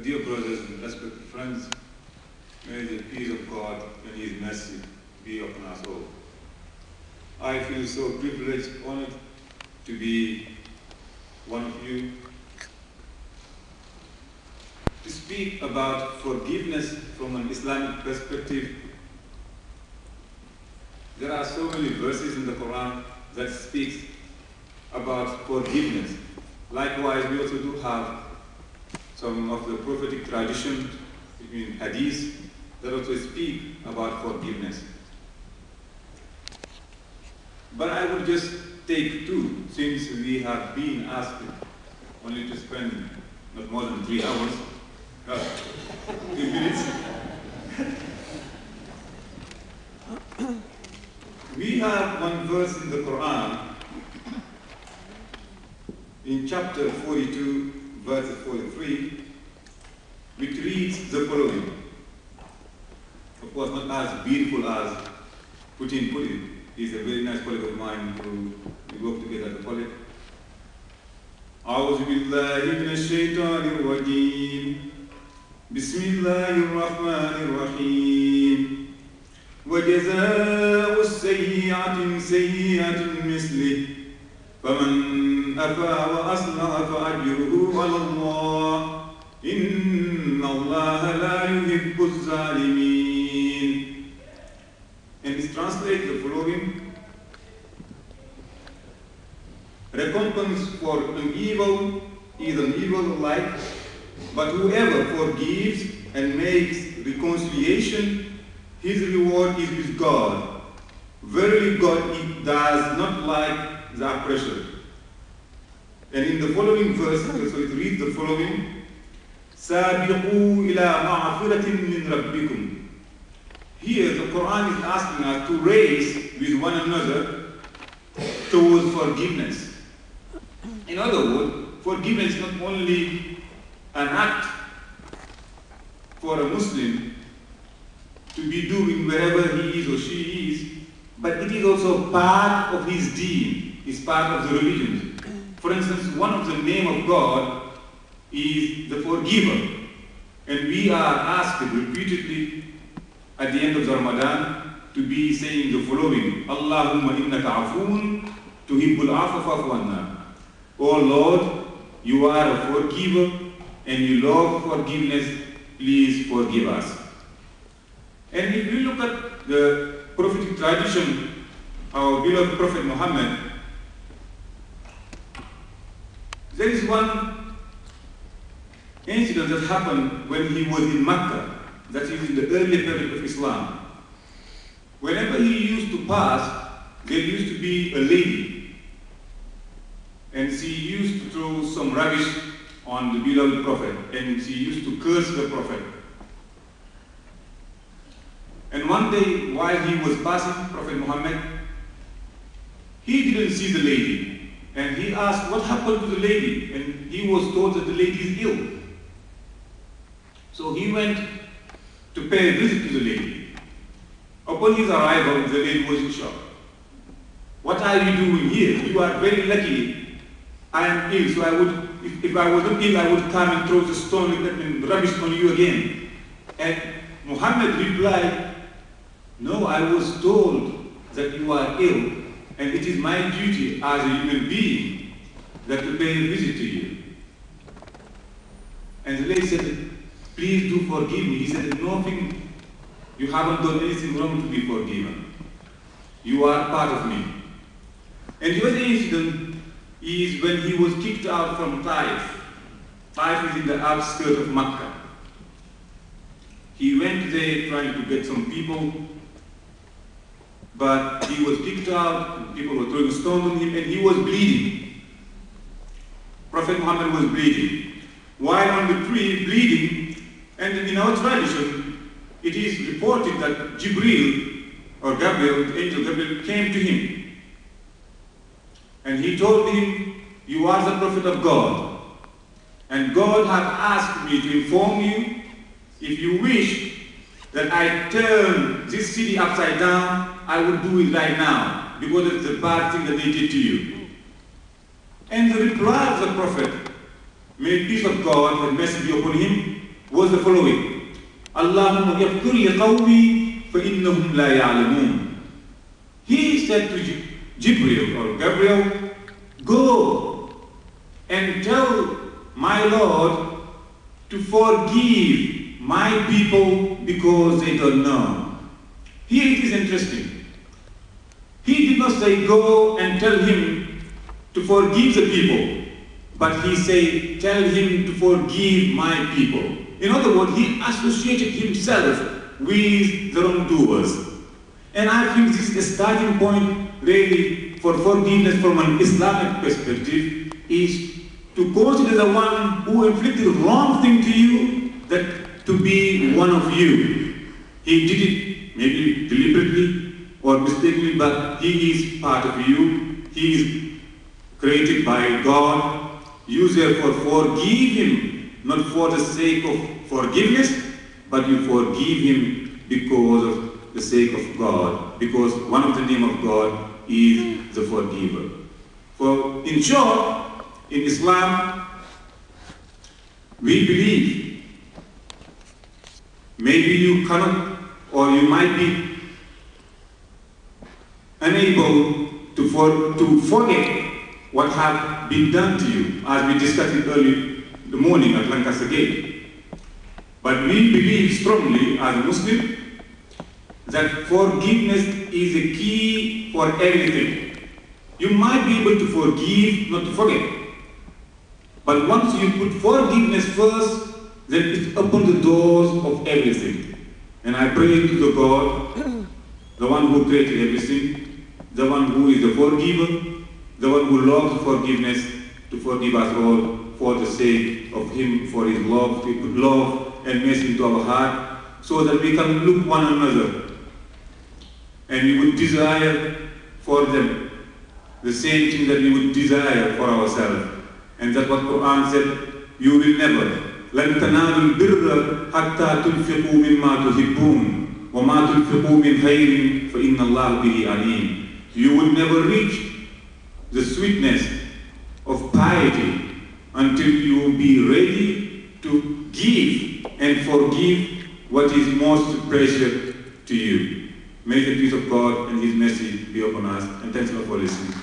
Dear brothers and respected friends, may the peace of God and His mercy be upon us all. I feel so privileged, honored to be one of you, to speak about forgiveness from an Islamic perspective. There are so many verses in the Quran that speaks about forgiveness. Likewise, we also do have some of the prophetic tradition, between hadith, that also speak about forgiveness. But I will just take two, since we have been asked only to spend not more than 3 hours, 3 minutes. We have one verse in the Quran, in chapter 42, verse 43, which reads the following. Of course, not as beautiful as Putin put it. He's a very nice colleague of mine who we work together as a colleague. أعوذ بالله من الشيطان الرجيم بسم الله الرحمن الرحيم وجزاء السيئة سيئة مثله فمن أفا وأصلح فأجره على الله إن الله لا يحب الظالمين. And it translates the following: recompense for an evil is an evil alike, but whoever forgives and makes reconciliation, his reward is with God. Verily God does not like the oppressor. And in the following verse, so it reads the following: سابقوا إلى مغفرة من ربكم. Here the Quran is asking us to race with one another towards forgiveness. In other words, forgiveness is not only an act for a Muslim to be doing wherever he is or she is, but it is also part of his deen, is part of the religion. For instance, one of the name of God is the forgiver. And we are asked repeatedly at the end of the Ramadan to be saying the following: Allahumma innaka afoon tuhibbul afwa fa'fu anna. Oh Lord, you are a forgiver and you love forgiveness, please forgive us. And if we look at the prophetic tradition, our beloved Prophet Muhammad, there is one incident that happened when he was in Mecca, that is in the early period of Islam. Whenever he used to pass, there used to be a lady, and she used to throw some rubbish on the beloved Prophet, and she used to curse the Prophet. And one day, while he was passing, Prophet Muhammad, he didn't see the lady, and he asked, what happened to the lady? And he was told that the lady is ill. So he went to pay a visit to the lady. Upon his arrival, the lady was in shock. What are you doing here? You are very lucky. I am ill, so if I wasn't ill, I would come and throw the stone and rubbish on you again. And Muhammad replied, no, I was told that you are ill, and it is my duty as a human being that to pay a visit to you. And the lady said, please do forgive me. He said, nothing, you haven't done anything wrong to be forgiven. You are part of me. And the other incident is when he was kicked out from Taif. Taif is in the outskirts of Mecca. He went there trying to get some people, but he was kicked out, people were throwing stones on him, and he was bleeding. Prophet Muhammad was bleeding. While on the tree, bleeding, and in our tradition, it is reported that Jibril, or Gabriel, the angel Gabriel, came to him. And he told him, you are the prophet of God. And God has asked me to inform you, if you wish that I turn this city upside down, I will do it right now, because it's the bad thing that they did to you. And the reply of the prophet, may peace of God and mercy be upon him, was the following: Allahumma yaghfir li qawmi fa innahum la ya'lamun. He said to Jibril or Gabriel, go and tell my Lord to forgive my people because they don't know. Here it is interesting. He did not say go and tell him to forgive the people, but he said tell him to forgive my people. In other words, he associated himself with the wrongdoers. And I think this is a starting point really for forgiveness from an Islamic perspective, is to consider the one who inflicted wrong thing to you that to be one of you. He did it maybe deliberately or mistakenly, but he is part of you. He is created by God. You therefore forgive him, not for the sake of forgiveness, but you forgive him because of the sake of God, because one of the name of God is the forgiver. For in short, in Islam, we believe maybe you cannot or you might be unable to forget what have been done to you, as we discussed it early in the morning at Lancaster Gate. But we believe strongly as a Muslim that forgiveness is a key for everything. You might be able to forgive, not to forget. But once you put forgiveness first, then it opens the doors of everything. And I pray to the God, the one who created everything, the one who is the forgiver, the one who loves forgiveness, to forgive us all for the sake of him, for his love, to put love and mercy into our heart, so that we can look one another and we would desire for them the same thing that we would desire for ourselves. And that's what Quran said, you will never, لَن تَنَالُوا الْبِرَّ حَتَّى تُنْفِقُوا مِمَّا تُحِبُّونَ وَمَا تُنْفِقُوا مِنْ خَيْرٍ فَإِنَّ اللَّهَ بِهِ عَلِيمٌ. You will never reach the sweetness of piety until you will be ready to give and forgive what is most precious to you. May the peace of God and his mercy be upon us, and thanks a lot for listening.